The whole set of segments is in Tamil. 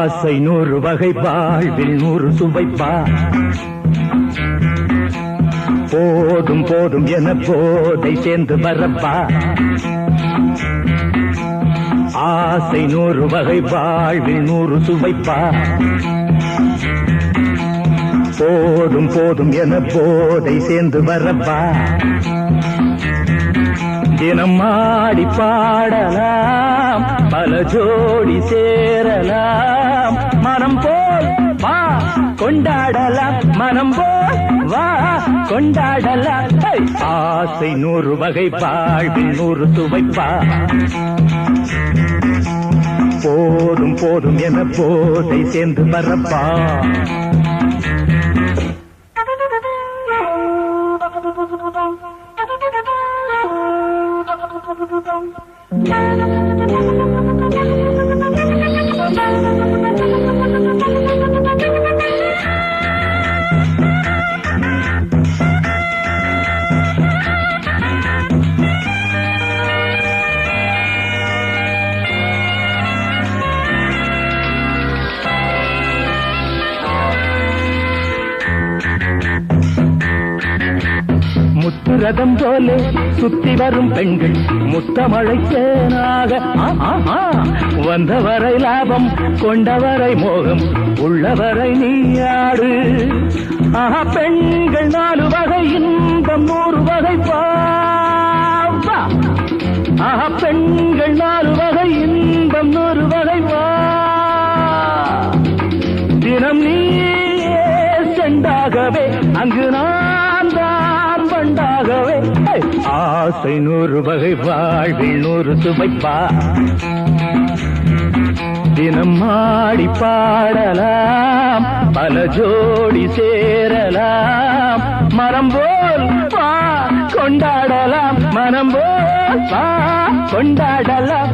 ஆசை 100 வகை வாழ்வில் 100 சுவைப்பா போதும் போதும் என போதை சேர்ந்து வரப்பா ஆசை 100 வகை வாழ்வில் 100 சுவைப்பா போதும் போதும் என போதை சேர்ந்து வரப்பா தினம் ஆடி பாடலாம் பல ஜோடி சேரலாம் மனம் போல் வா கொண்டாடலாம் மனம் போல் வா கொண்டாடலாம் ஆசை 100 வகை வாழ்வில் 100 சுவைப்பா போதும் போதும் என போதை சேர்ந்து வரப்பா முத்துரதம் போலே சுத்தி வரும் பெண்கள் முத்தமழை தேனாக வந்தவரை லாபம் கொண்டவரை மோகம் உள்ளவரை நீயாடு பெண்கள் 4 வகை இன்பம் 100 வகை பாவா பெண்கள் 4 வகை இன்பம் 100 வகை வா தினம் நீ செண்டாகவே அங்கு நான் தான் பண்டாகவே ஆசை 100 வகை வாழ்வில் 100 சுவைப்பா தினம் ஆடி பாடலாம் பல ஜோடி சேரலாம் மரம் போல் வா கொண்டாடலாம் மனம் போல் வா கொண்டாடலாம்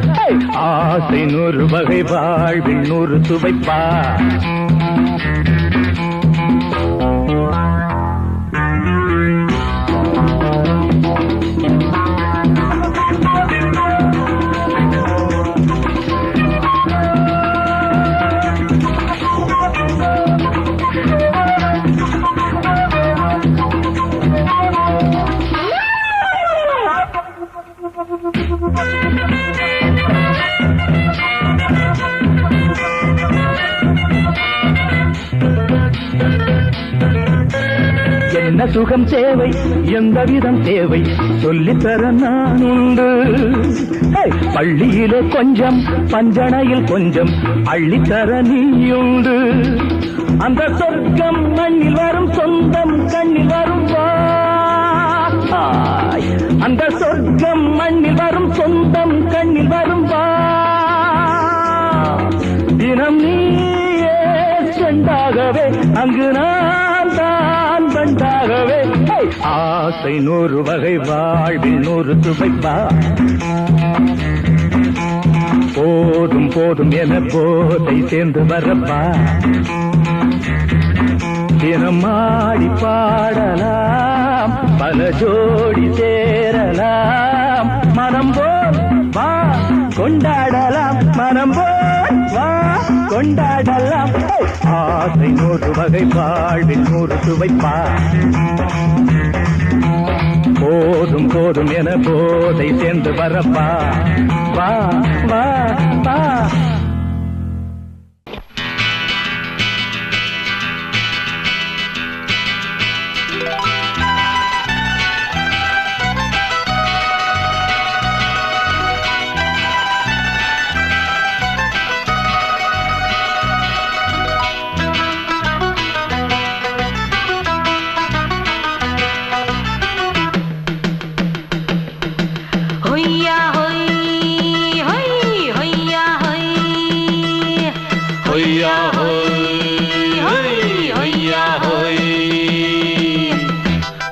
ஆசை 100 வகை வாழ்வில் 100 சுவைப்பா என்ன சுகம் தேவை எந்த விதம் தேவை சொல்லித்தர நான் உண்டு பள்ளியிலே கொஞ்சம் பஞ்சனையில் கொஞ்சம் அள்ளித்தர நீயுண்டு அந்த சொர்க்கம் மண்ணில் வரும் சொந்தம் கண்ணில் வரும் அந்த சொர்க்கம் மண்ணில் வரும் சொந்தம் கண்ணில் வரும் தினம் நீயே செண்டாகவே அங்கு நான் தான் பண்டாகவே ஆசை 100 வகை வாழ்வில் 100 சுவைப்பா போதும் போதும் என போதை சேர்ந்து வரப்பா தினம் ஆடி பாடலாம் பல ஜோடி சேரலாம் மனம் போல் வா கொண்டாடலாம் மனம் போல் வா கொண்டாடலாம் ஆசை 100 வகை வாழ்வில் 100 சுவைப்பா போதும் போதும் என போதை சேர்ந்து வரப்பா வா வா வா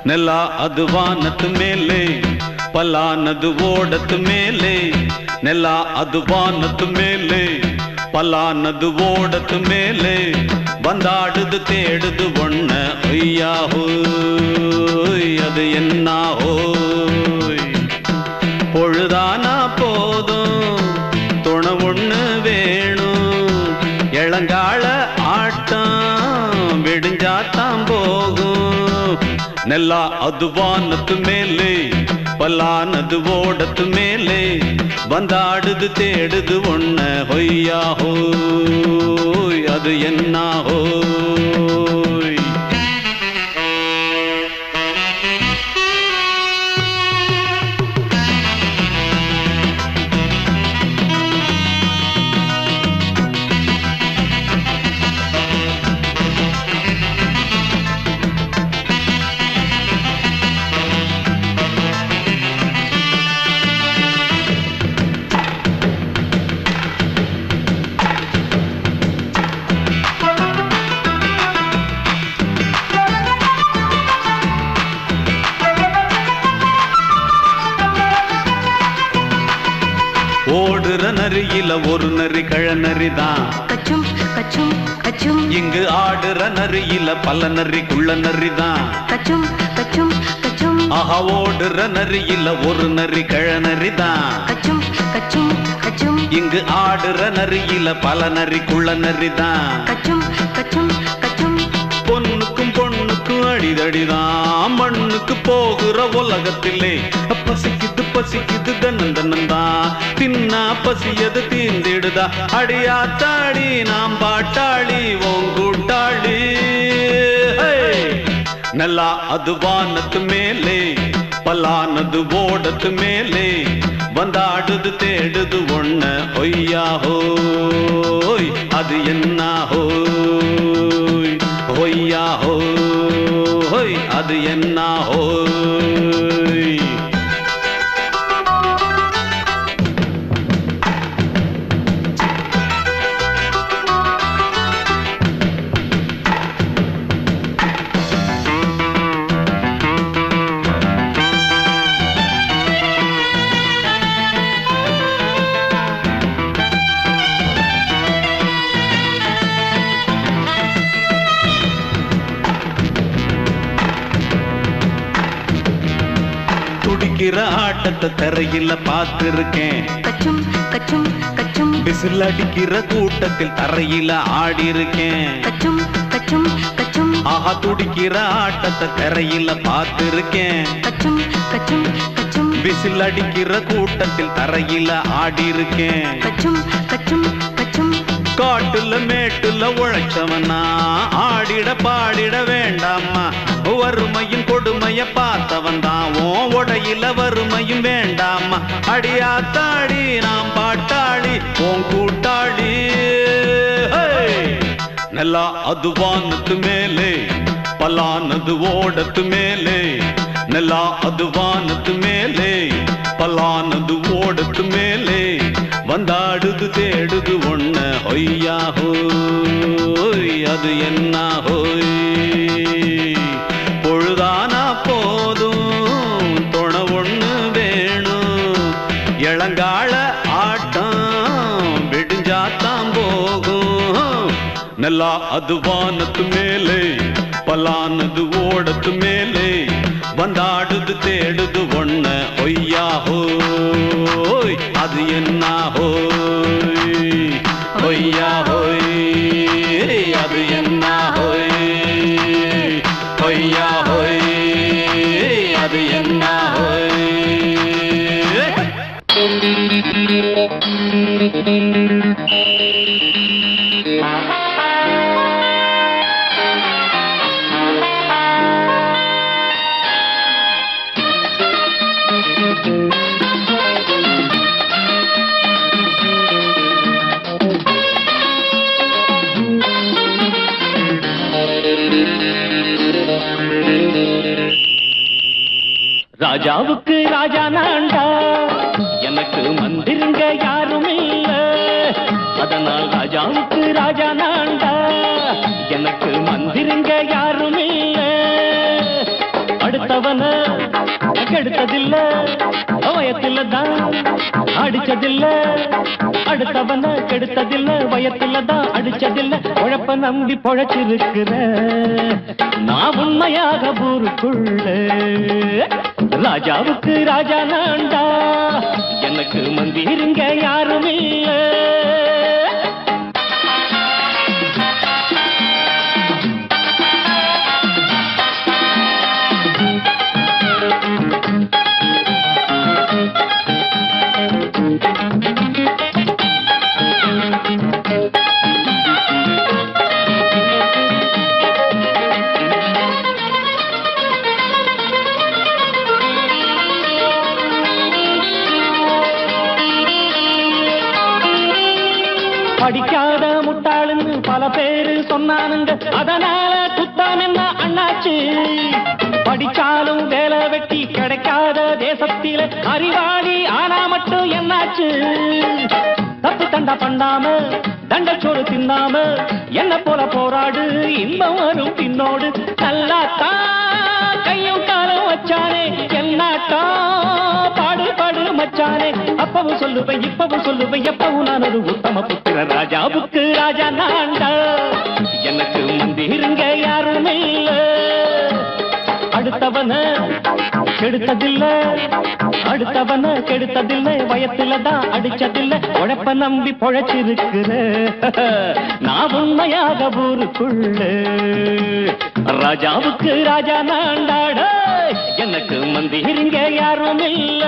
ನೆಲ ಅದು ವಾನದ ಮೇಲೆ ಪಲಾನದು ಓಡದ ಮೇಲೆ ನೆಲ ಅದು ವಾನದ ಮೇಲೆ ಪಲಾನದು ಓಡದ ಮೇಲೆ ಬಂದಾಡುದು தேடுது ஒண்ண ஐயா ஹோய் அது என்ன ஹோய் பொழுதானா போதும் துணை ஒண்ணு வேணும் இளங்கா ನೆಲ ಅದು ವಾನತ್ತು ಮೇಲೆ பல்லானது ஓடத்து மேலே வந்தாடுது தேடுது ஒன்ன ஹொய்யா ஹோய் அது என்ன ஹோய் ஓடுற நரியில ஒரு நரி கழநரிதான் கச்சும் கச்சும் கச்சும் இங்கு ஆடுற நரியில பல நரி குள்ள நரிதான் கச்சும் கச்சும் கச்சும் ஆஹா ஓடுற நரியில ஒரு நரி கழநரிதான் கச்சும் கச்சும் கச்சும் இங்கு ஆடுற நரியில பல நரி குள்ள நரிதான் கச்சும் கச்சும் கச்சும் பொண்ணுக்கும் பொண்ணுக்கும் அடிதடிதான் மண்ணுக்கு போகிற உலகத்திலே பசிக்குது பசிக்குது தன்னந்தனந்தான் தின்னா பசியது தீந்திடுதா அடியாத்தாடி நாம் பாட்டாளி ஓங்கூட்டாளி நல்லா அது வானத்து மேலே பல்லானது ஓடத்து மேலே வந்தாடுது தேடுது ஒன்ன ஒய்யா ஹோய் அது என்ன ஹோய் ஒய்யா ஹோய் அது என்ன ஹோய் துடிக்கிற ஆட்டத்தை தரையில பார்த்திருக்கேன் கச்சும் கச்சும் கச்சும் விசில் அடிக்கிற கூட்டத்தில் தரையில ஆடி இருக்கேன் கச்சும் கச்சும் கச்சும் ஆஹா துடிக்கிற ஆட்டத்தை தரையில பார்த்திருக்கேன் கச்சும் கச்சும் கச்சும் விசில் அடிக்கிற கூட்டத்தில் தரையில ஆடி இருக்கேன் கச்சும் கச்சும் கச்சும் காட்டுல மேட்டுல உழைச்சவனா ஆடிட பாடிட வேண்டாமா வறுமையின் கொடுமைய பார்த்தவன் தான் உடையில வறுமையும் வேண்டாமா அடியாத்தாடி நாம் பாட்டாளி ஓன் கூட்டாளி நல்லா அது வானத்து மேலே பல்லானது ஓடத்து மேலே நல்லா அது வானத்து மேலே பல்லானது ஓடத்து மேலே வந்தாடுது தேடுது ஒன்ன ஒய்யா ஹோய் அது என்ன ஹோய் பொழுதானா போதும் துணை ஒண்ணு வேணும் இளங்கால ஆட்டம் விடிஞ்சாத்தான் போகும் நல்லா அது வானத்து மேலே பல்லானது ஓடத்து மேலே வந்தாடுது தேடுது ஒன்ன ஒய்யா ஹோய் அது என்ன ஹோய் ஒய்யா ஹோய் அது என்ன ஹோய் ஒய்யா ஹோய் அது என்ன ஹோய் ராஜாவுக்கு ராஜா நான்டா எனக்கு மந்திருங்க யாரும் இல்ல அதனால் ராஜாவுக்கு ராஜா நான்டா எனக்கு மந்திருங்க யாரும் இல்ல அடுத்தவன கெடுத்ததில்ல வயத்தில தான் அடிச்சதில்ல அடுத்தவன கெடுத்ததில்ல வயத்தில தான் அடிச்சதில்ல உழப்ப நம்பி பொழைச்சிருக்கிற நான் உண்மையாக ஊருக்குள்ள ராஜாவுக்கு ராஜா நான்டா எனக்கு மந்திருங்க யாரும் இல்ல படிக்காத முட்டாளுன்னு பல பேரு சொன்னானுங்க, அதனால குத்தம் என்ன அண்ணாச்சு? படிச்சாலும் வேலை வெட்டி கிடைக்காத தேசத்தில அறிவாளி ஆனா மட்டும் என்னாச்சு? தப்பு தண்டா பண்ணாம தண்டச்சோடு தின்னாம என்ன போல போராடு, இன்பம் வரும் பின்னோடு. நல்லாத்தான் கையும் காலம் வச்சானே, என்னாட்டா பாடு பாடு மச்சானே. அப்பவும் சொல்லுவேன் இப்பவும் சொல்லுவேன், எப்பவும் நான் ஒரு உத்தம புத்திர. ராஜாவுக்கு ராஜா நான்டா, எனக்கு மந்திருங்க யாரும் இல்ல. அடுத்தவன கெடுத்ததில்ல, அடுத்தவன கெடுத்ததில்ல, வயத்துலதான் அடிச்சதில்ல. உழைப்ப நம்பி பொழைச்சிருக்கிற நான் உண்மையாக ஊருக்குள்ள. ராஜாவுக்கு ராஜா நான்டாட, எனக்கு மந்திருங்க யாரும் இல்ல.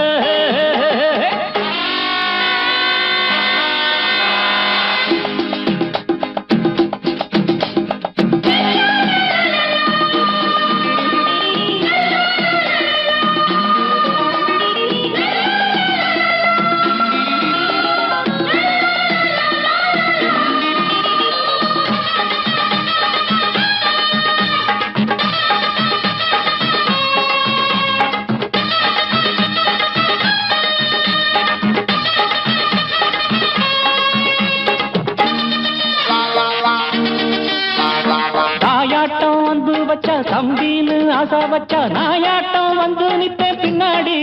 தம்பின்னு ஆசா வச்சா நாயாட்டம் வந்து நித்தேன் பின்னாடி.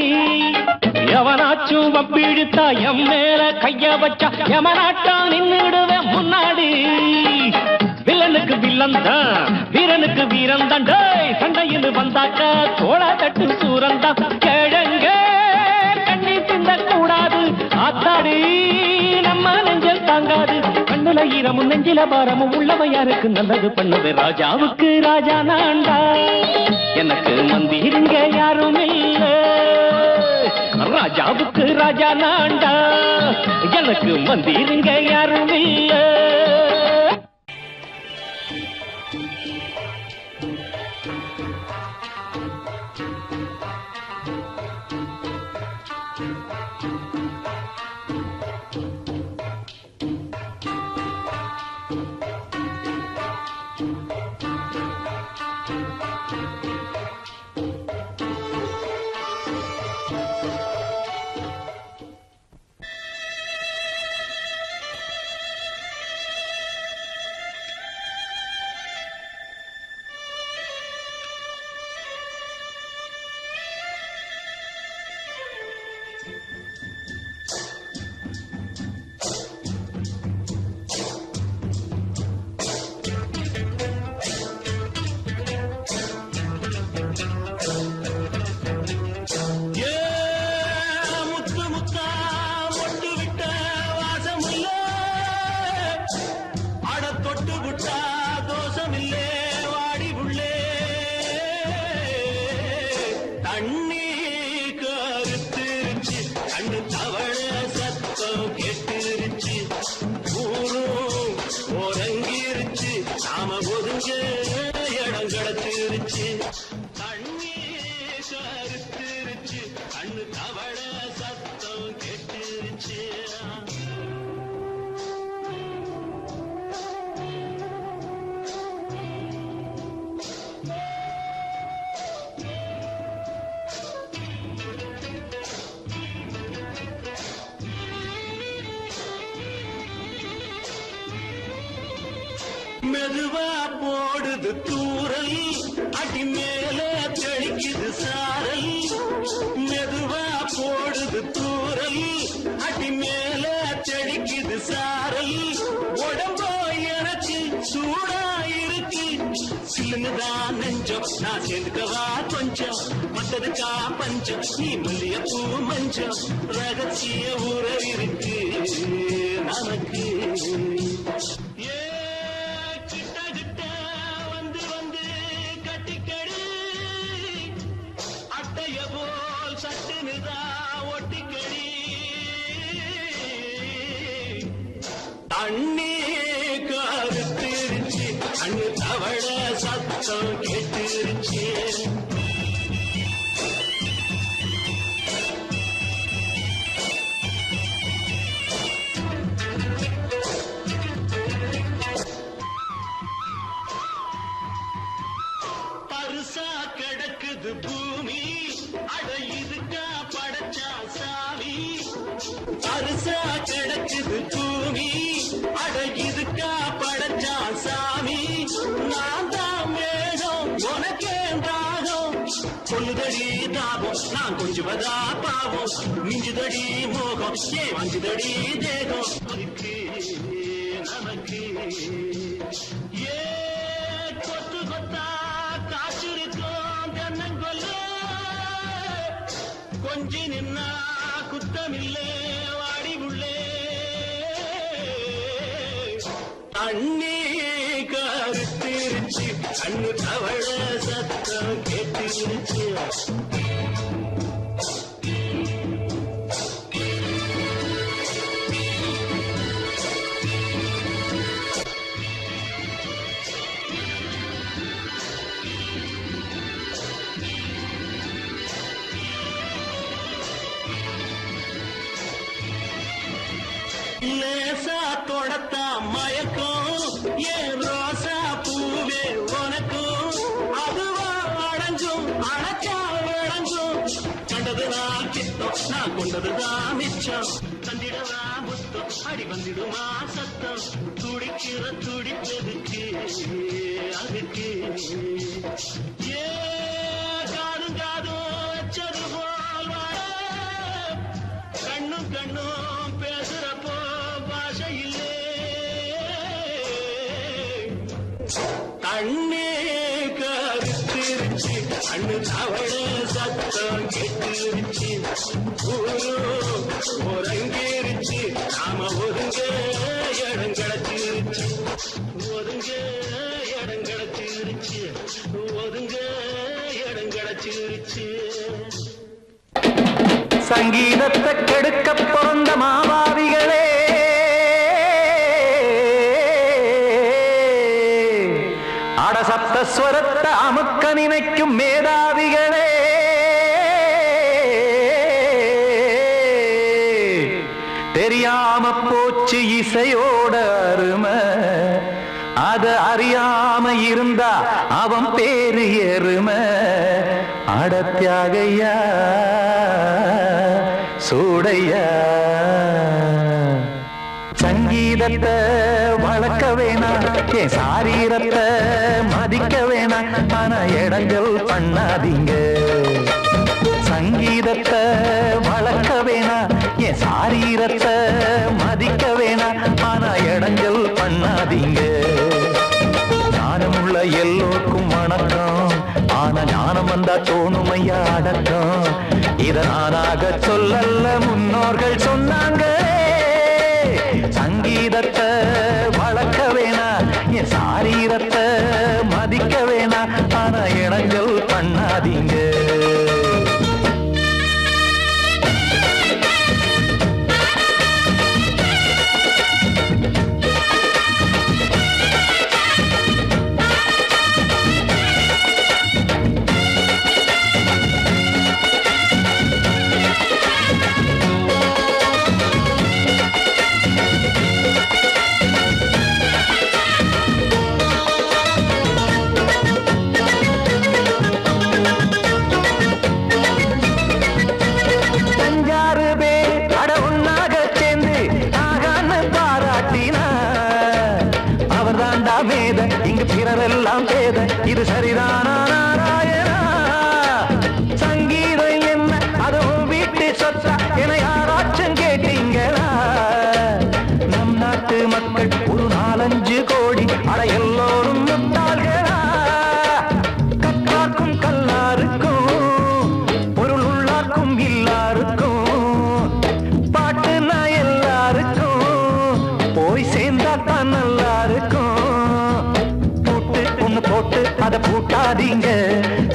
எவனாச்சும் வப்பிழுத்தா எம் மேல கைய வச்சா எமனாட்டம் நின்னுடுவேன் முன்னாடி. வில்லனுக்கு வில்லன் தான், வீரனுக்கு வீரன் தான். சண்டையில் வந்தாக்க தோளா தட்டு சூரன் தான். கிழங்க கண்ணி தின்ன கூடாது, ஆத்தாடி நம்ம நெஞ்சல் தாங்காது. கண்ணுல ஈரமும் நெஞ்சில பாரமும் உள்ளவன் யாருக்கு நல்லது பண்ணுது. ராஜாவுக்கு ராஜா நான்டா, எனக்கு மந்திருங்க யாரும் இல்ல. ராஜாவுக்கு ராஜா நான்டா, எனக்கு மந்திருங்க யாரும் இல்ல. மெதுவா போடுது தூரல், அடி மேல தெளிக்குது சாரல். மெதுவா போடுது தூரல், அடி மேல தெளிக்குது சாரல். உடம்போ எனக்கு சூடா இருக்கு, சில்லுங்கதான் நெஞ்சம். நான் சேர்ந்துக்கவா கொஞ்சம், மத்ததுக்கா பஞ்சம். நீ மல்லிய பூ மஞ்சம், ரகசிய உறவு இருக்கு நமக்கு. அண்ணே கருத்திருச்சு, அண்ணு தவள சத்தம் கேட்டுருச்சு. இது பூமி அட இதுக்கா படைச்சா சாமி நான் தான் மேகம் உனக்கே தாகம் சொல்லுதடி தாபம் நான் கொஞ்சுவதா பாவம் மிஞ்சுதடி மோகம் ஏன் வஞ்சுதடி தேகம் அதுக்கு நமக்கு ஏ கொத்து கொத்தா காற்றிருக்கோம் தென்னங்கொல்ல கொஞ்சி நின்னா குத்தமில்லே வாடி உள்ளே தண்ணி கருத்திருச்சு கண்ணு தவழ சத்தம் கேட்டுருச்சு லேசா தொடத்தா மயக்கம் ஏன் ரோசா பூவே உனக்கும் அதுவா அடைஞ்சும் அடைச்சா விளைஞ்சும் கண்டது நான் சித்தம் நான் கொண்டதுதான் மிச்சம் தந்திடவா புத்தம் அடி வந்திடுமா சத்தம் துடிக்கிற துடிப்பதுக்கு அதுக்கு ஏ காதும் காதும் வச்சது போல் வாழ கண்ணும் கண்ணும் பேசுறப்போ பாஷை இல்லே தண்ணே கருத்திருச்சு கண்ணு தவழ சத்தம் கெட்டுருச்சு ஊரு ஒருங்கிருச்சு நாம ஒருங்க இடம் கிடைச்சிருச்சு ஒருங்க இடம் கிடைச்சிருச்சு ஒருங்க இடம் கிடைச்சிருச்சு சங்கீதத்தை கெடுக்க பிறந்த மாவாதிகளே அடசப்தஸ்வரத்தை அமுக்க நினைக்கும் மேதாவிகளே தெரியாம போச்சு இசையோட அருமை அத அறியாம இருந்தா அவன் பேரு எருமை அடத்தியாகையா சூடையா சங்கீதத்தை வளர்க்க வேணாம் என் சாரீரத்தை மதிக்க வேணாம் ஆனா இடங்கள் பண்ணாதீங்க சங்கீதத்தை வளர்க்க வேணாம் என் சாரீரத்தை மதிக்க வேணாம் ஆனா இடங்கள் பண்ணாதீங்க ஞானமுள்ள எல்லோருக்கும் வணக்கம் ஆனா ஞானம் வந்தா தோணுமையா அடக்கம் இத நானாக சொல்லல்ல முன்னோர்கள் சொன்னாங்க சங்கீதத்தை வளர்க்க வேணா என் சாரீரத்தை மதிக்க வேணா ஆனா இடங்கள் பண்ணாதீங்க இங்கு பிறரெல்லாம் பேத இது சரிதானா நாராயணா சங்கீதம் என்ன அதுவும் வீட்டு சொத்தா என யாராச்சும் கேட்டீங்களா நம் நாட்டு மக்கள் ஒரு 4-5 கோடி அட எல்லோரும் முட்டாள்களா கற்றார்க்கும் கல்லாருக்கும் பொருள் உள்ளார்க்கும் இல்லாருக்கும் பாட்டுனா எல்லாருக்கும் போய் சேர்ந்தா தான் நல்லா இருக்கும் போட்டு அத பூட்டாதீங்க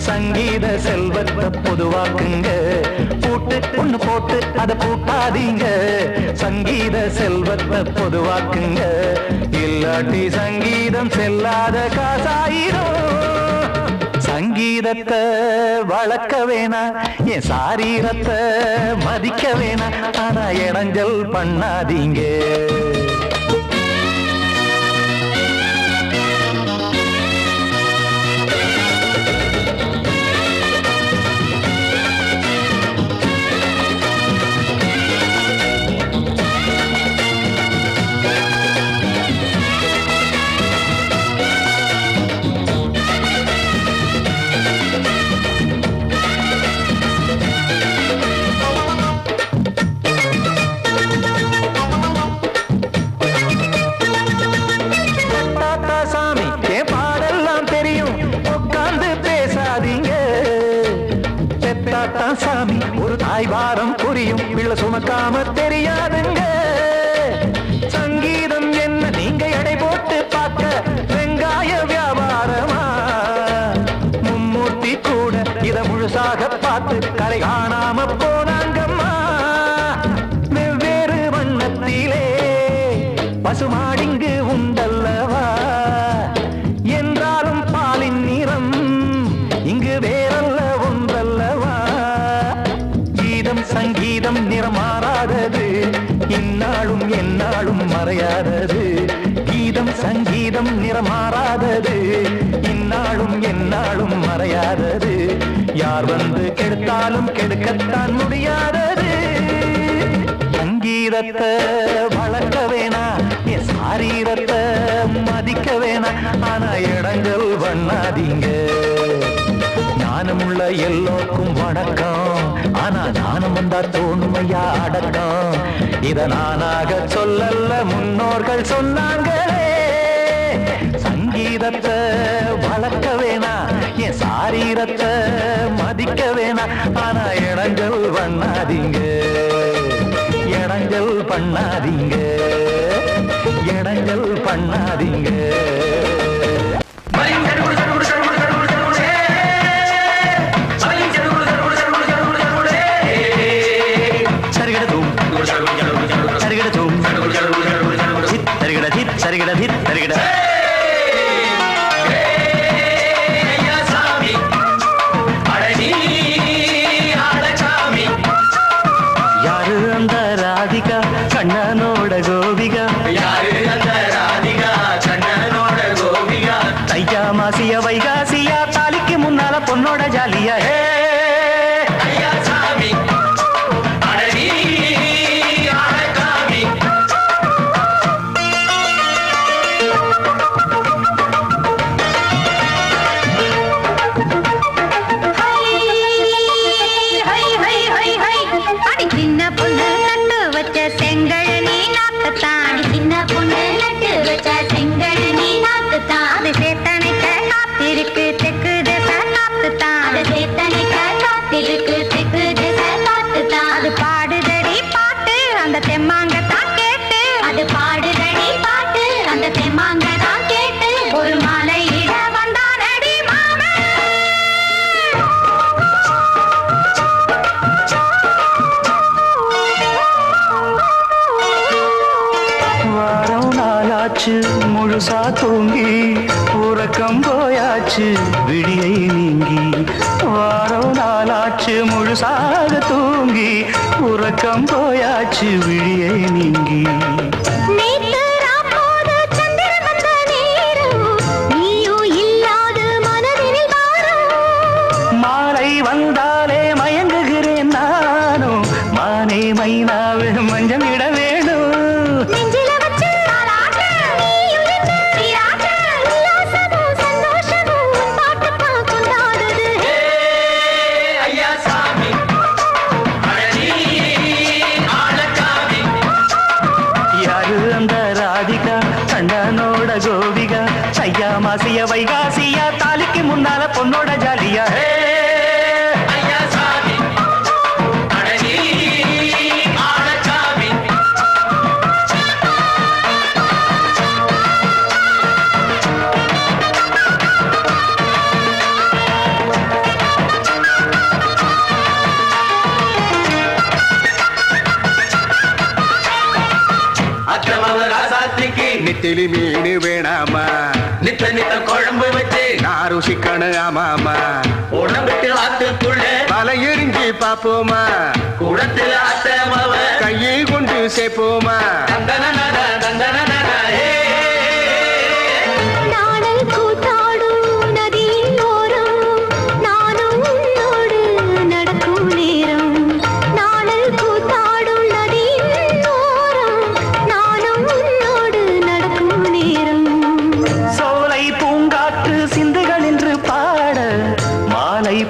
சங்கீத செல்வத்தை பொதுவாக்குங்க பூட்டு ஒண்ணு போட்டு அத பூட்டாதீங்க சங்கீத செல்வத்தை பொதுவாக்குங்க இல்லாட்டி சங்கீதம் செல்லாத காசாயிரும் சங்கீதத்தை வளர்க்க வேணா என் சாரீரத்தை மதிக்க வேணா ஆனா இடைஞ்சல் பண்ணாதீங்க சுமக்காம தெரியாதுங்க. சங்கீதம் என்ன நீங்க எடை போட்டு பார்க்க வெங்காய வியாபாரமா? மும்மூர்த்தி கூட இத முழுசாக பார்த்து கரை காணாம போனாங்கம்மா. வெவ்வேறு வண்ணத்திலே பசுமாடிங்கு உண்டல்லவா? என்றாலும் பாலின் நிறம் இங்கு வேறல்ல ஒன்றல்லவா? கீதம் சங்கீதம் நிறம் மாறாதது, இந்நாளும் எந்நாளும் மறையாதது. கீதம் சங்கீதம் நிறம் மாறாதது, இந்நாளும் எந்நாளும் மறையாதது. யார் வந்து கெடுத்தாலும் கெடுக்கத்தான் முடியாதது. சங்கீதத்தை வளர்க்க வேணா, என் சாரீரத்தை மதிக்க வேணா. ஆனா இடங்கள் பண்ணாதீங்க. ஞானமுள்ள எல்லோருக்கும் வணக்கம், ஆனா ஞானம் வந்தா தோணுமையா அடக்கம். இத நானாக சொல்லல்ல, முன்னோர்கள் சொன்னாங்களே. சங்கீதத்தை வளர்க்க வேணா, என் சாரீரத்தை மதிக்க வேணா. ஆனா இடங்கள் பண்ணாதீங்க, இடங்கள் பண்ணாதீங்க, இடங்கள் பண்ணாதீங்க. யாரு அந்த ராதிகா கண்ணனோட கோபிகா? யாரு அந்த ராதிகா கண்ணனோட கோபிகா? தையா மாசிய வைகாசியா, தாலிக்கு முன்னால பொண்ணோட ஜாலியா. முழுசா தூங்கி உறக்கம் போயாச்சு விடியை நீங்கி. வாரம் நாளாச்சு முழுசாக தூங்கி உறக்கம் போயாச்சு விடியை நீங்கி. மாலை வந்தாலே மயங்குகிறேன் நானும், மானே மைனாவே மஞ்சம் இட வேணும். கண்ணனோட கோபிகா, தையா மாசிய வைகாசியா, தாலிக்கு முன்னால பொண்ணோட ஜாலியா. நெத்திலி மீன் வேணாமா, நித்த நித்த குழம்பு வச்சு நான் ருசிக்கணும். ஆமாமா, உடம்புக்கு ஆத்துக்குள்ள பல எரிஞ்சு பாப்போமா, குடத்துல ஆத்தமாவ கையை கொண்டு சேர்ப்போமா.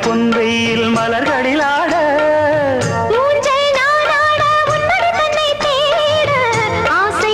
பொன்வெயில் மலர்களில் ஆட மூஞ்சை நானாட உன்னடி தன்னை தேட ஆசை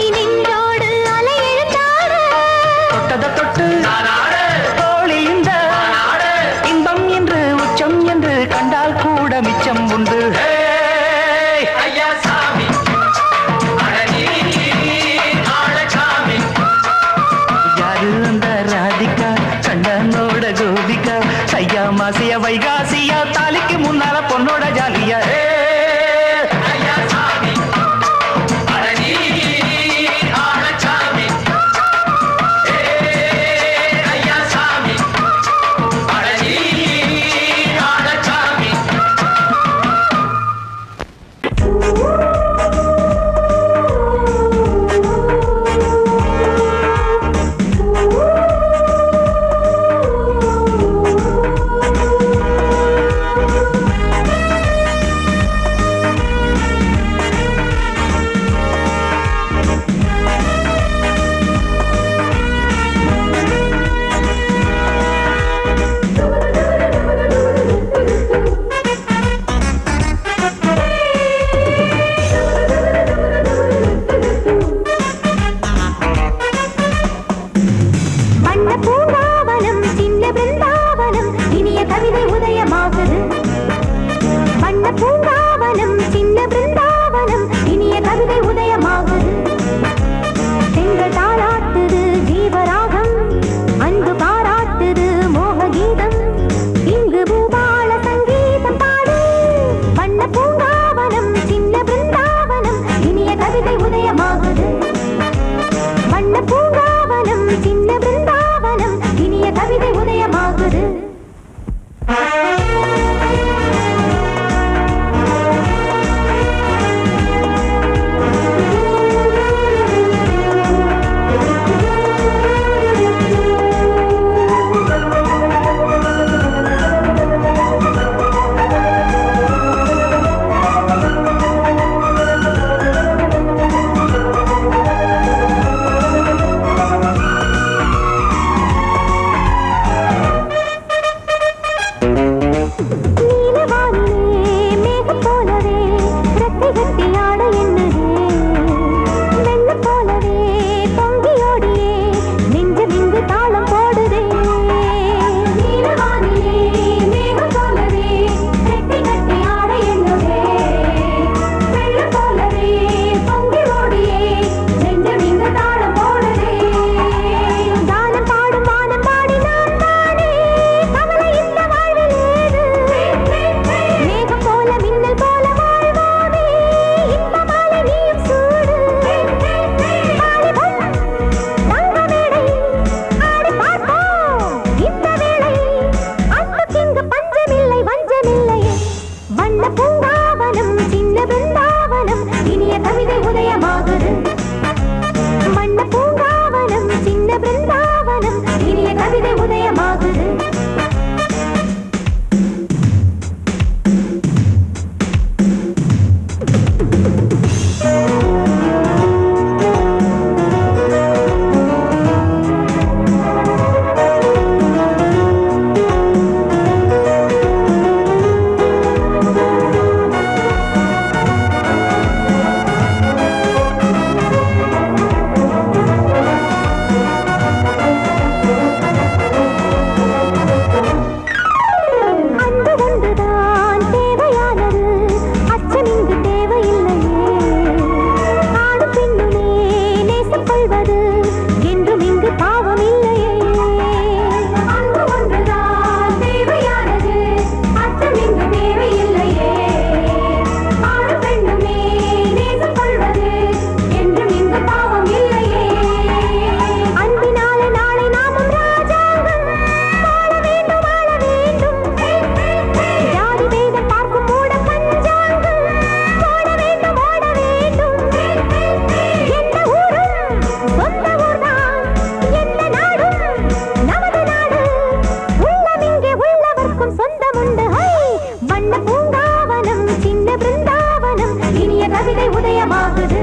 நேசம் கொள்வது என்றும் இங்கு பாவம் இல்லையே. அன்பு ஒன்றுதான் தேவையானது, அச்சம் இங்கு தேவையில்லையே. ஆண் பெண்ணுமே நேசம் கொள்வது என்றும் இங்கு பாவம் இல்லையே. அன்பினாலே நாளை நாமும் ராஜாங்கம் வாழ வேண்டும் வாழ வேண்டும். ஜாதி வேதம் பார்க்கும் மூட பஞ்சாங்கம் ஓட வேண்டும் ஓட வேண்டும். எந்த ஊரும் சொந்த ஊர்தான், எந்த நாடும் நமது நாடு. உள்ளம் இங்கே உள்ளவர்க்கும் சொந்தம் உண்டு. வண்ண பூங்காவனம் சின்ன பிருந்தாவனம் இனிய கவிதை உதயமாகுது.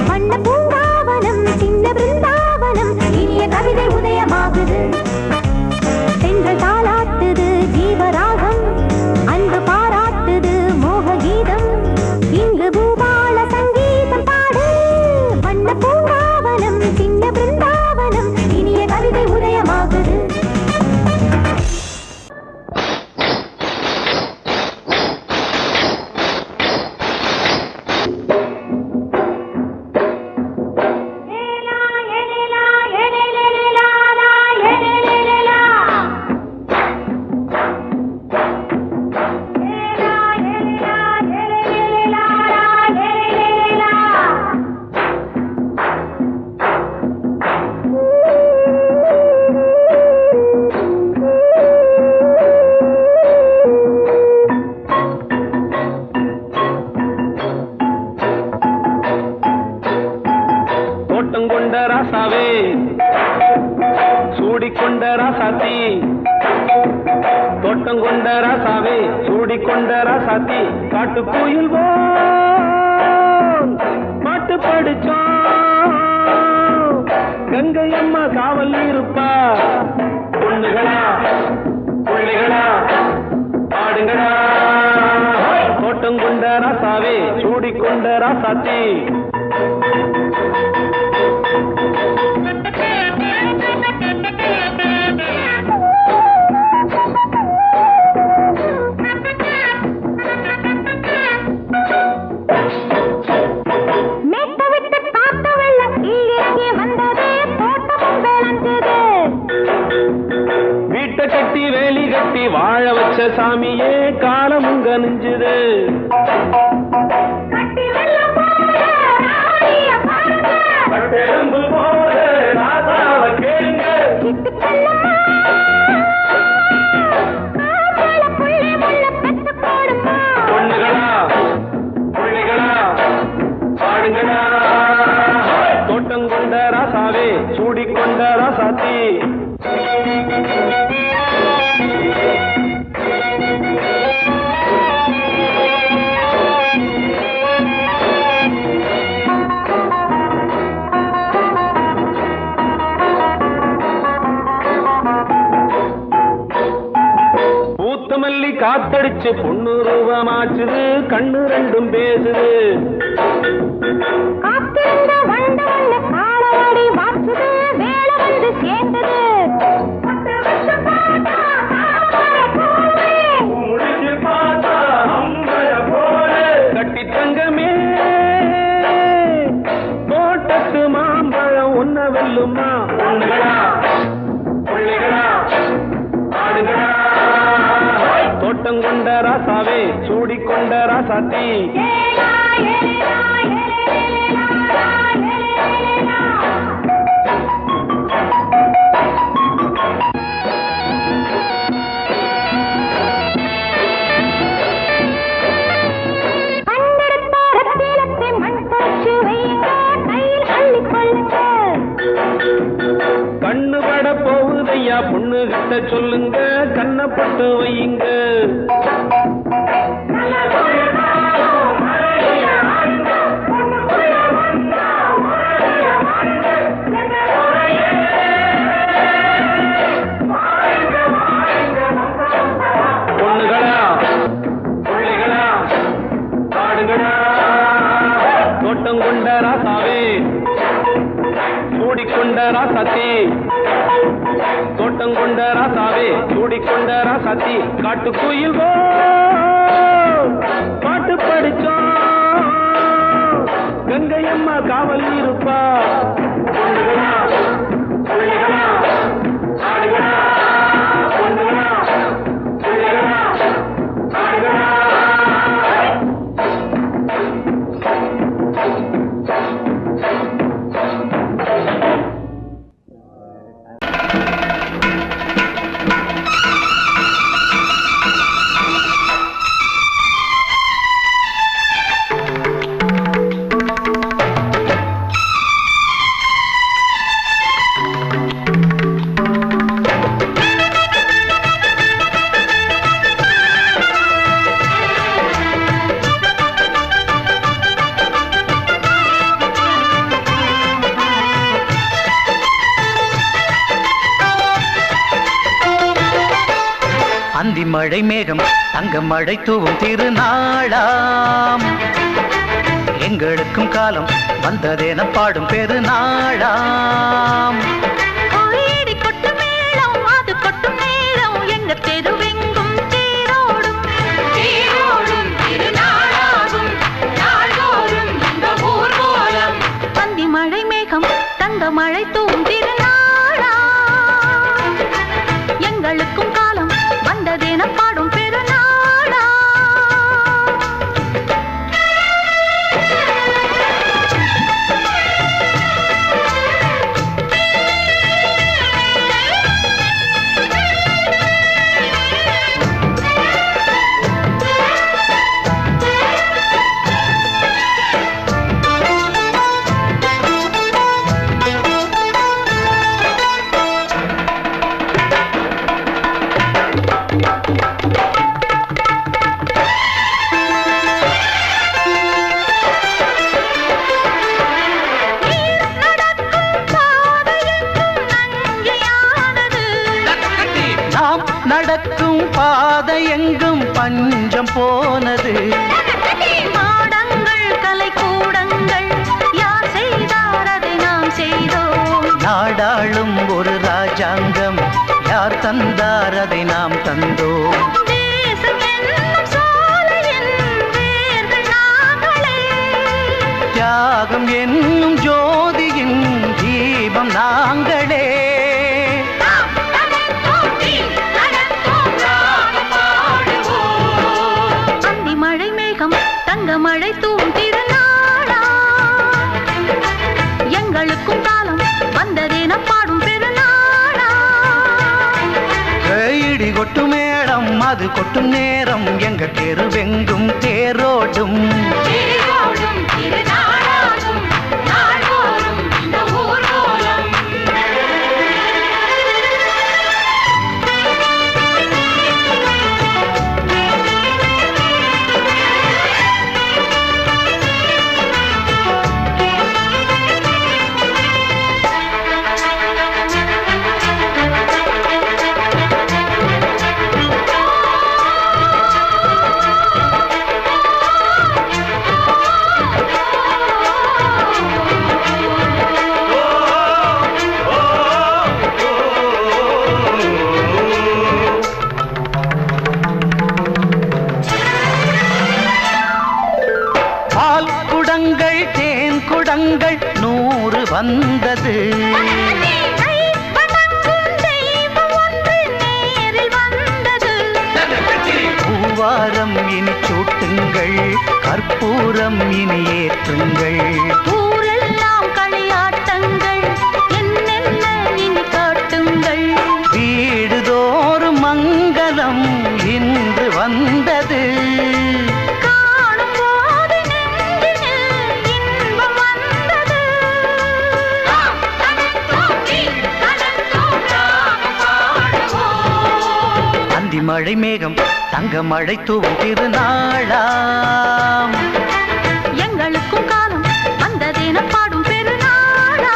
வண்ண பூங்காவனம் சின்ன பிருந்தாவனம் இனிய கவிதை உதயமாகுது. பெண்கள் தாளாட்டுது ஜீவராகம், அன்பு பாராட்டுது மோக கீதம். இங்கு பூபால சங்கீதம் பாடு. வண்ண பூங்காவனம் சின்ன பிருந்தாவனம் இனிய கவிதை உதயமாகுது. தோட்டம் கொண்ட ராசாவே சூடிக்கொண்ட ராசாத்தி, தோட்டம் கொண்ட ராசாவே சூடிக்கொண்ட ராசாத்தி. காட்டுக்குயில் பாட்டு படிச்சோம், கங்கை அம்மா காவல் இருப்பா. பொண்ணுகளா பிள்ளைகளா பாடுங்களா. தோட்டம் கொண்ட ராசாவே சூடிக்கொண்ட ராசாத்தி. மேட்டவிட்டு காத்த வெள்ளம் இங்கே வந்தது, தோட்டமும் விளைஞ்சது. வீட்டை கட்டி வேலி கட்டி வாழ வச்ச சாமியே காலமுங்க நெஞ்சுது. கட்டி வெள்ளம் போல ராணிய பாருங்க, கட்டெலும்பு போல ராசாவை கேளுங்க. சிட்டு செல்லம்மா காவல புள்ளி முள்ள பெத்து போடுமா. பொண்ணுகளா பிள்ளைகளா பாடுங்களா. தோட்டம் கொண்ட ராசாவே சூடிக்கொண்ட ராசாத்தி. பூத்த மல்லி காத்தடிச்சு பொண்ணு ரூபமாச்சுது, கண்ணு ரெண்டும் பேசுது. காத்திருந்த வண்டு வந்து காலவாடி வாச்சுது, வேலை வந்து சேர்ந்தது. 10 வருஷம் பார்த்தா தாமரை பூவே, முடிச்சு பார்த்தா அம்பர போல. கட்டி தங்கமே தோட்டத்து மாம்பழம் உன்ன வெல்லுமா. பொண்ணுகளா பிள்ளைகளா ஆடுகளா. தோட்டம் கொண்ட ராசாவே சூடிக்கொண்ட ராசாத்தி. ஏலா ஏலா ஏலேலா ஏலேலா. கண்டெடுத்த ரத்தினத்தை மண் போச்சு வையுங்க, கையில் அள்ளிக் கொள்ளுங்க. கண்ணு பட போகுதையா பொண்ணு கிட்ட சொல்லுங்க, கண்ணப்பட்டு வையுங்க. பொண்ணுகளா பிள்ளைகளா பாடுங்களா. தோட்டம் கொண்ட ராசாவே சூடிக்கொண்ட ராசாத்தி. தோட்டம் கொண்ட ராசாவே சூடிக்கொண்ட ராசாத்தி. காட்டுக்குயில் பாட்டு படிச்சோம், கங்கை கங்கையம்மா காவல் இருப்பா. அந்தி மழை மேகம் தங்க மழை தூவும் திருநாளாம், எங்களுக்கும் காலம் வந்ததென பாடும் பெருநாளாம். கோயிடி கொட்டு மேளம் அது கொட்டும் நேரம் எங்க தெருவெங்கும் தேரோடும் தேரோடும் திருநாளாகும் நாள்தோறும் இந்த ஊர்வலம். அந்தி மழை மேகம் தங்க மழை தூவும் திருநாளாம், எங்களுக்கும் காலம் வந்ததென பாடும் பெருநாளா. நடக்கும் பாதை எங்கும் பஞ்சம் போனது. மாடங்கள் கலை கூடங்கள் யார் செய்தார் அதை நாம் செய்தோம். நாடாளும் ஒரு ராஜாங்கம் யார் தந்தார் அதை நாம் தந்தோம். தேசம் என்னும் சோலையின் வேர்கள் நாங்களே, தியாகம் என்னும் ஜோதியின் தீபம் நாங்களே. அந்தி மழை மேகம் தங்க மழை தூவும் திருநாளா, எங்களுக்கும் காலம் வந்ததென பாடும் பெருநாளா. இடி கொட்டும் மேடம் அது கொட்டும் நேரம் எங்க தெருவெங்கும் தேரோடும் தேரோடும் திருநாளாகும் நாள்தோறும் இந்த ஊர்வலம். பால் குடங்கள் தேன் குடங்கள் 100 வந்தது. பூவாரம் இனி சூட்டுங்கள், கற்பூரம் இனி ஏற்றுங்கள். ஊரெல்லாம் களியாட்டங்கள் என்னென்ன இனி காட்டுங்கள். வீடுதோறும் மங்களம் இன்று வந்தது. காணும் போது நெஞ்சினில் இன்பம் வந்தது. அந்தி மழை மேகம் தங்க மழை தூவும் திருநாளாம், எங்களுக்கும் காலம் வந்ததென பாடும் பெருநாளா.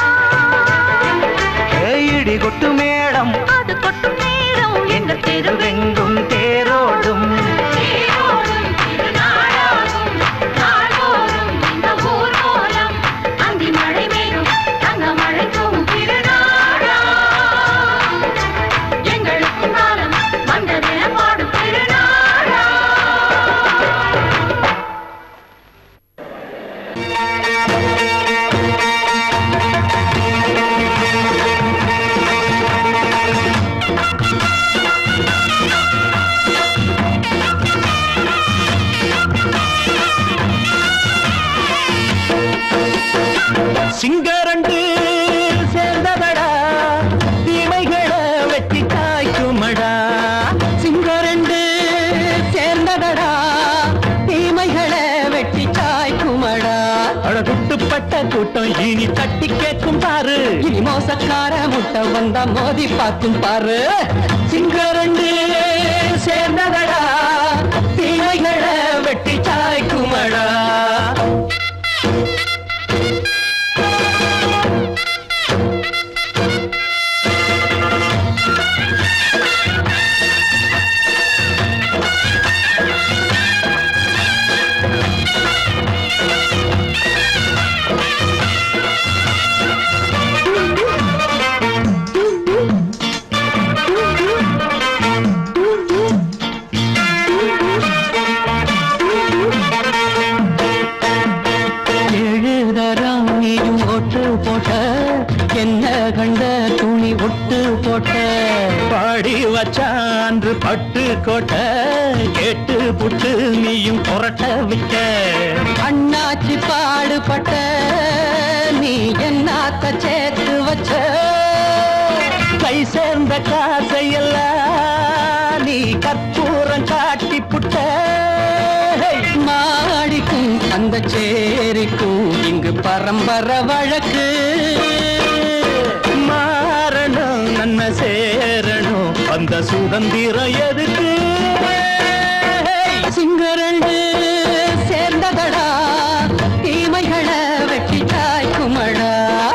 இடி கொட்டு மேடம் அது கொட்டும் நேரம் எங்க தெருவெங்கும் தெருவெங்கும் தேரோடும் தேரோடும் திருநாளாகும் நாள்தோறும் இந்த ஊர்வலம். அந்தி மழை மேகம் தங்க மழை தூவும் திருநாளா, எங்களுக்கும் காலம் வந்ததென பாடும் பெருநாளா. இனி தட்டி கேட்கும் பாரு. இனி மோசக்கார முட்டை வந்தா மோதி பார்க்கும் பாரு. சிங்கரண்டு சேர்ந்ததடா, தீமைகளை வெட்டி சாய்க்குமடா. என்ன கண்ட துணி ஒட்டு போட்ட பாடி வச்சான்று பட்டு கோட்ட கேட்டு புட்டு நீயும் புரட்ட விட்ட. அண்ணாச்சி பாடுபட்ட நீ என்னாத்த சேர்த்து வச்ச. கை சேர்ந்த காசையெல்லாம் நீ கற்பூரம் காட்டி புட்ட. மாடிக்கும் அந்த சேரிக்கும் இங்கு பரம்பரை வழக்கு. மாறணும் நன்மை சேரணும் அந்த சுதந்திரம் எதுக்கு. சிங்கரண்டு சேர்ந்ததடா, தீமைகளை வெட்டி சாய்க்குமடா.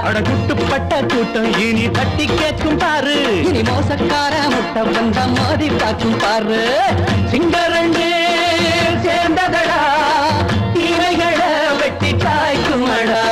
அடகுட்டுப்பட்ட கூட்டம் இனி தட்டி கேட்கும் பாரு. இனி மோசக்கார முட்டை வந்த மோதி பார்க்கும் பாரு. சிங்கரண்டு சேர்ந்ததடா, தீமைகளை வெட்டி சாய்க்குமடா.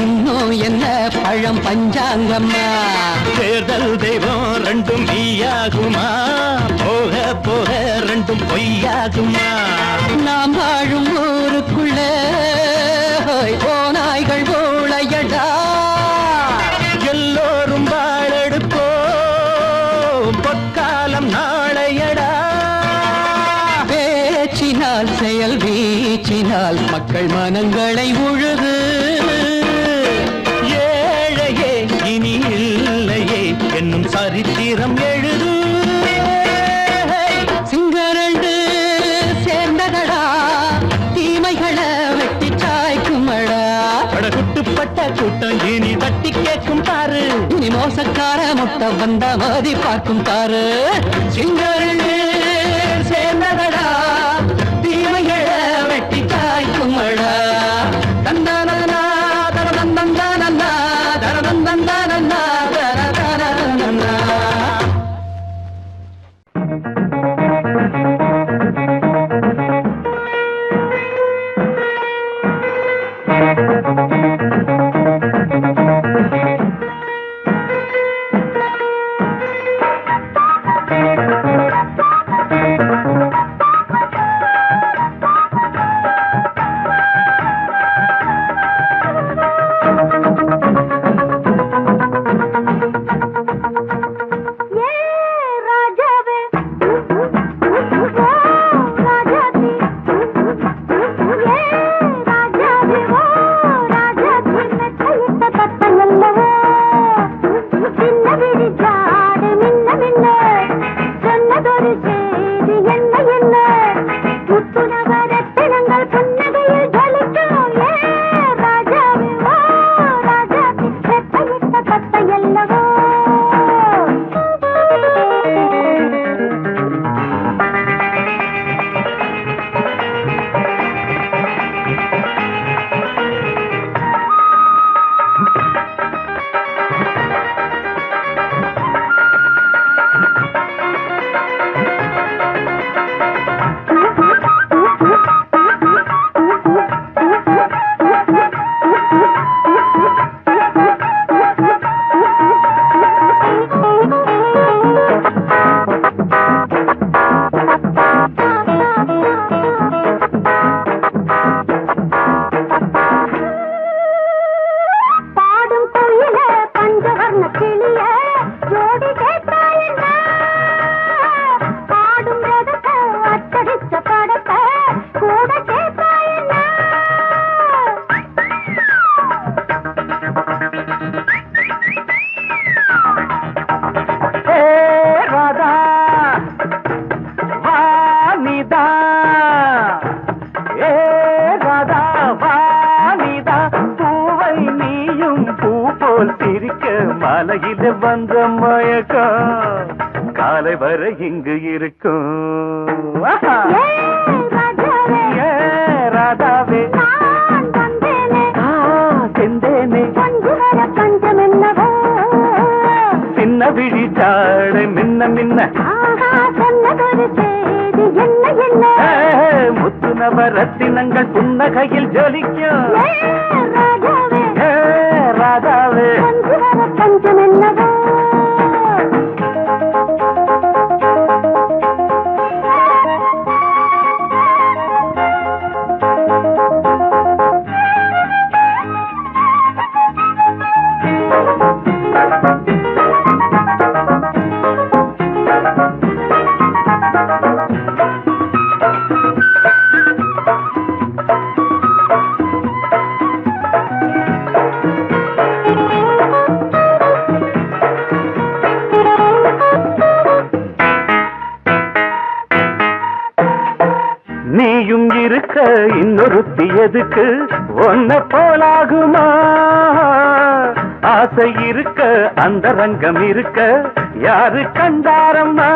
இன்னும் என்ன பழம் பஞ்சாங்கம்மா. தேர்தல் தெய்வம் ரெண்டும் மெய்யாகுமா, போக போக ரெண்டும் பொய்யாகுமா. நாம் வாழும் ஊருக்குள்ள போனாய்கள் ஊழையடா. எல்லோரும் வாழெடுப்போம் பொற்காலம் நாளையடா. பேச்சினால் செயல் வீச்சினால் மக்கள் மனங்களை உழுது. ஏழையே இனி இல்லையே என்னும் சரித்திரம் எழுது. சிங்கரண்டு சேர்ந்ததடா, தீமைகளை வெட்டி சாய்க்குமடா. படகுட்டுப்பட்ட கூட்டம் இனி தட்டி கேட்கும் பாரு. இனி மோசக்கார முட்டை வந்த மோதி பார்க்கும் பாரு. சிங்கரண்டு சேர்ந்ததடா, தீமைகளை வெட்டி சாய்க்குமடா. தந்தானா தரதந்தந்தானா தரதந்தந்தானா தரதந்தந்தானா. பூ போல் சிரிக்க மலையில வந்த மயக்கம் காலை வரை இங்கு இருக்கும் ராதாவே செந்தேனே சின்ன விழி சாடை மின்ன மின்ன முத்து நவரத்தினங்கள் புன்னகையில் ஜொலிக்கும் ராதாவே பஞ்சம் என்னவோ நீயும் இருக்க இன்னொருத்தி எதுக்கு ஒன்ன போலாகுமா ஆசை இருக்க அந்த ரங்கம் இருக்க யாரு கண்டாரம்மா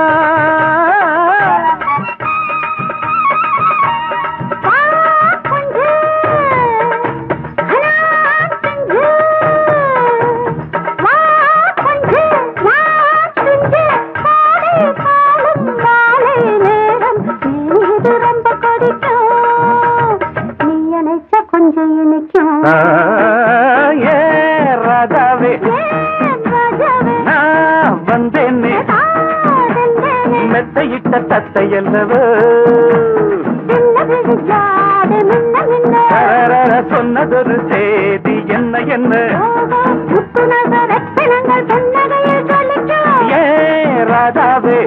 ராதாவே நான் வந்தேனே மெத்தையிட்ட தத்தை அல்லவோ சொன்னதொரு செய்தி என்ன என்ன ராதாவே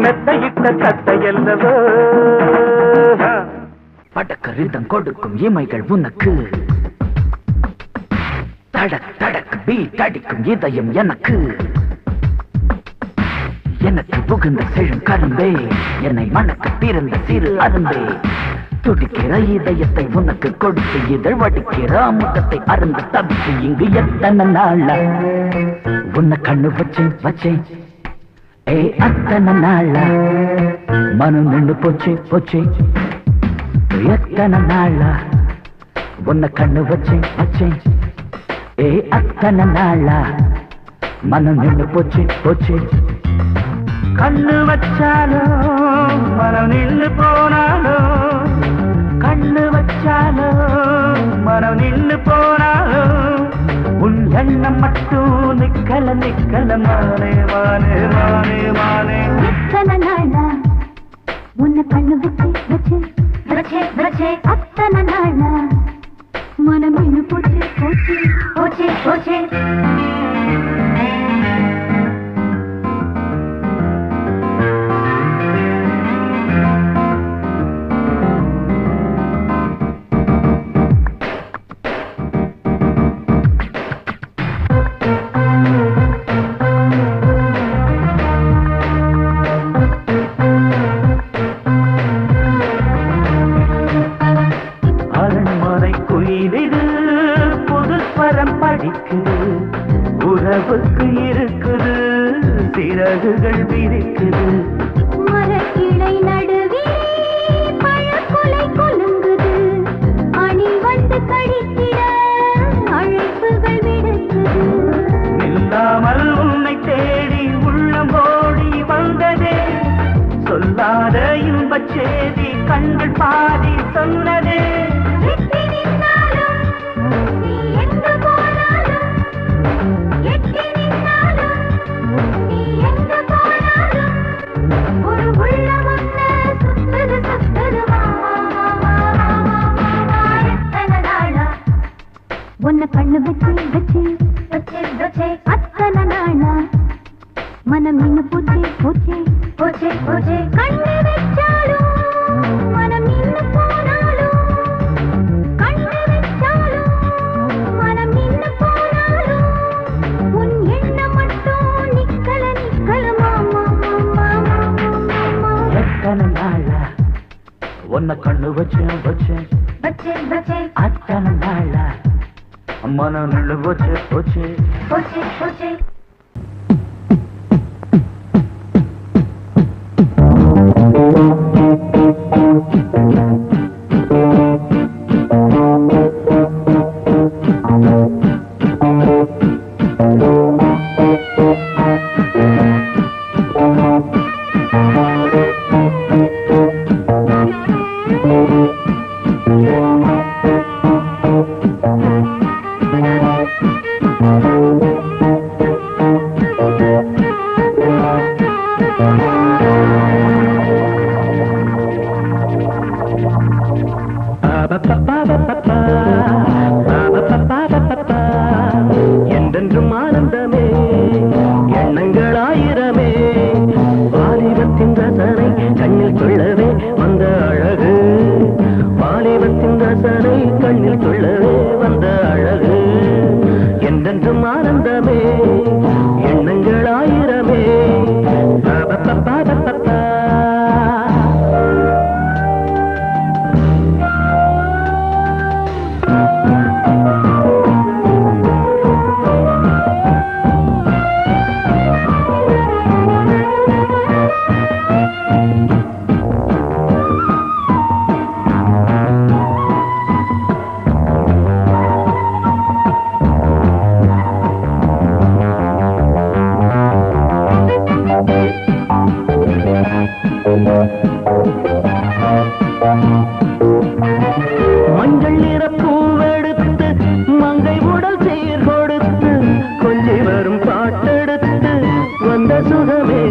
மெத்தையிட்ட தத்தை அல்லவோ படக்கரிதம் கொடுக்கும் இமைகள் உனக்கு தடக் தடக் பீட் அடிக்கும் இதயம் எனக்கு எனக்கு புகுந்த செழும் கரும்பே என்னை மணக்க பிறந்த சிறு அரும்பே துடிக்கிற இதயத்தை உனக்கு கொடுத்து இதழ் வடிக்கிற முகத்தை அருந்த தவித்து இங்கு எத்தனை நாள உன்னை கண்ணு வச்சேன் வச்சேன் அத்தனை நாள மனம் நின்று போச்சு போச்சு எத்தனை நாளா உன்னை கண்ணு வச்சேன் வச்சேன் அத்தனை நாளா மனம் நின்று போச்சு போச்சு கண்ணு வச்சாலும் மனம் நின்று போனாலும் கண்ணு வச்சாலும் மனம் நின்று போனாலும் உன் எண்ணம் மட்டும் நிக்கல நிக்கல மானே மானே மானே மானே எத்தனை நாளா உன்னை கண்ணு வச்சேன் அத்தனை நாளா மனம் இன்னும் போச்சு போச்சு போச்சு போச்சு உறவுக்கு இருக்குது சிறகுகள் விரிக்குது மரக்கிளை நடுவே பழக்குலை கொலுங்குது அணி வந்து கழித்திட அழைப்புகள் விடுக்குது இல்லாமல் உன்னை தேடி உள்ளம் ஓடி வந்ததே சொல்லாத இன்பச் செய்தி கண்கள் பாதி சொன்னதே உன்னை கண்ணு வச்சே அத்தனை நாளா மனம் இன்னும் போச்சே போச்சே போச்சே போச்சே கண்ணு வச்சாலும் மனம் இன்னும் போனாலும் கண்ணு வச்சாலும் மனம் இன்னும் போனாலும் உன் எண்ணம் மட்டும் நிக்கல நிக்கல மாமா மாமா மாமா எத்தனை நாளா உன்னை கண்ணு வச்சேன் வச்சேன் வச்சே அத்தனை நாளா மனம் நின்று போச்சு போச்சு. போச்சு போச்சு என்றென்றும் ஆனந்தமே எண்ணங்கள் ஆயிரமே வாலிபத்தின் ரசனை கண்ணில் கொள்ளவே வந்த அழகு வாலிபத்தின் ரசனை கண்ணில் கொள்ளவே வந்த அழகு என்றென்றும் ஆனந்தமே எண்ணங்கள் ஆயிரமே மஞ்சள் நிற பூவெடுத்து மங்கை உடல் சீர் கொடுத்து கொஞ்சி வரும் பாட்டெடுத்து வந்த சுகமே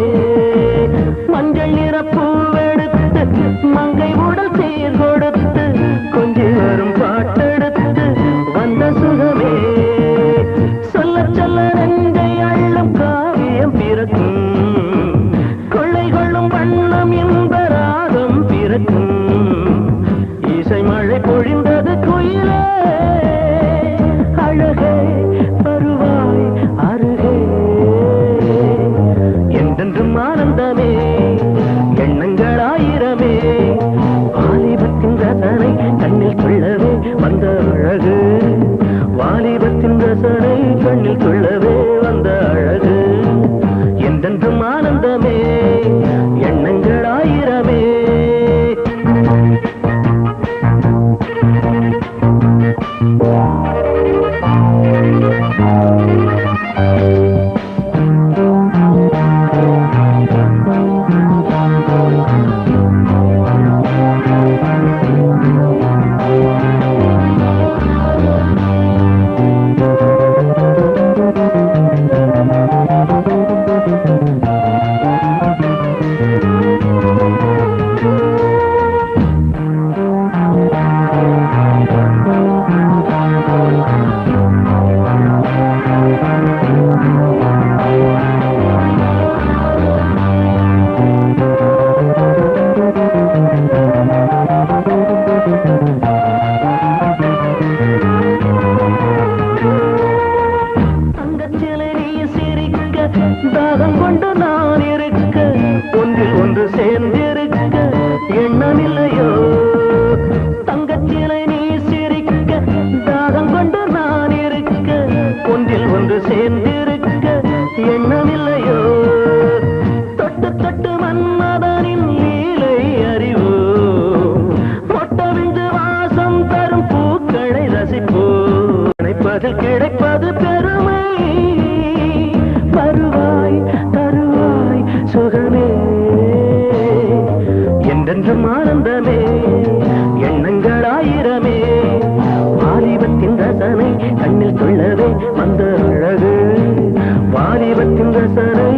மஞ்சள் நிற பூவெடுத்து மங்கை உடல் சீர் கொடுத்து கொஞ்சி வரும் பாட்டெடுத்து வந்த சுகமே சொல்ல சொல்ல நெஞ்சை அள்ளும் காவியம் பிறக்கும் கொள்ளை கொள்ளும் வண்ணம் இந்த ராகம் பிறக்கும் இசை மழை பொழிந்தது குயிலே அழகே வருவாய் அருகே என்றென்றும் ஆனந்தமே எண்ணங்கள் ஆயிரமே வாலிபத்தின் ரசனை கண்ணில் கொள்ளவே வந்த அழகு வாலிபத்தின் ரசனை கண்ணில் கொள்ளவே வந்த அழகு என்றென்றும் ஆனந்தமே எண்ணங்கள் ஆயிரமே தாகம் கொண்டு நான் இருக்க ஒன்றில் ஒன்று சேர்ந்திருக்க எண்ணமில்லையோ தங்கச்சிலை நீ சிரிக்க தாகம் கொண்டு நான் இருக்க ஒன்றில் ஒன்று சேர்ந்திருக்க எண்ணமில்லையோ தொட்டு தொட்டு மன்மதனின் லீலை அறிவோ மொட்டவிந்து வாசம் தரும் பூக்களை ரசிப்போ நினைப்பதில் கிடைப்பது பெருமை வருவாய் தருவாய் சுகமே என்றென்றும் ஆனந்தமே எண்ணங்கள் ஆயிரமே வாலிபத்தின் ரசனை கண்ணில் கொள்ளவே வந்த அழகு வாலிபத்தின் ரசனை